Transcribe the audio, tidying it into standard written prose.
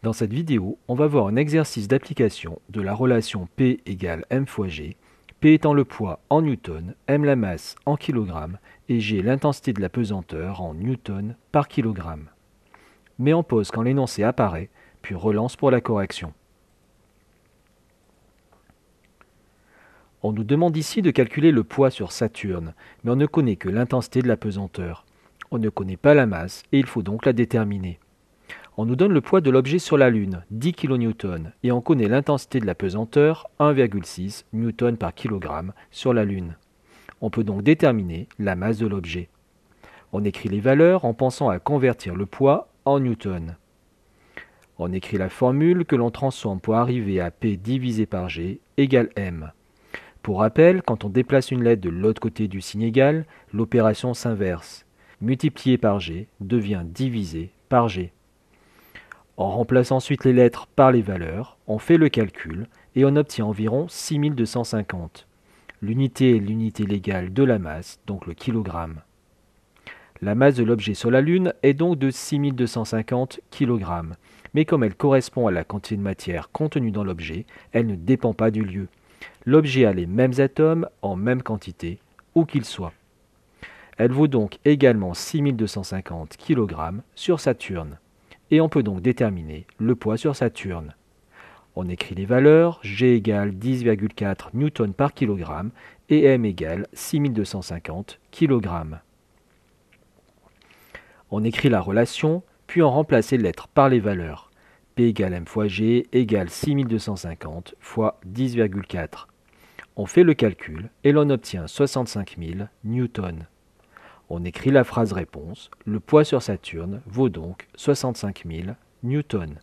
Dans cette vidéo, on va voir un exercice d'application de la relation P égale m fois g, P étant le poids en newton, m la masse en kilogrammes et g l'intensité de la pesanteur en newton par kilogramme. Mets en pause quand l'énoncé apparaît, puis relance pour la correction. On nous demande ici de calculer le poids sur Saturne, mais on ne connaît que l'intensité de la pesanteur. On ne connaît pas la masse et il faut donc la déterminer. On nous donne le poids de l'objet sur la Lune, 10 kN, et on connaît l'intensité de la pesanteur, 1,6 N par kilogramme, sur la Lune. On peut donc déterminer la masse de l'objet. On écrit les valeurs en pensant à convertir le poids en newton. On écrit la formule que l'on transforme pour arriver à P divisé par G égale M. Pour rappel, quand on déplace une lettre de l'autre côté du signe égal, l'opération s'inverse. Multiplié par G devient divisé par G. On remplace ensuite les lettres par les valeurs, on fait le calcul et on obtient environ 6250. L'unité est l'unité légale de la masse, donc le kilogramme. La masse de l'objet sur la Lune est donc de 6250 kg, mais comme elle correspond à la quantité de matière contenue dans l'objet, elle ne dépend pas du lieu. L'objet a les mêmes atomes en même quantité, où qu'ils soient. Elle vaut donc également 6250 kg sur Saturne. Et on peut donc déterminer le poids sur Saturne. On écrit les valeurs, G égale 10,4 N par kilogramme et M égale 6250 kg. On écrit la relation, puis on remplace les lettres par les valeurs. P égale M fois G égale 6250 fois 10,4. On fait le calcul et l'on obtient 65 000 newtons. On écrit la phrase réponse, le poids sur Saturne vaut donc 65 000 newtons.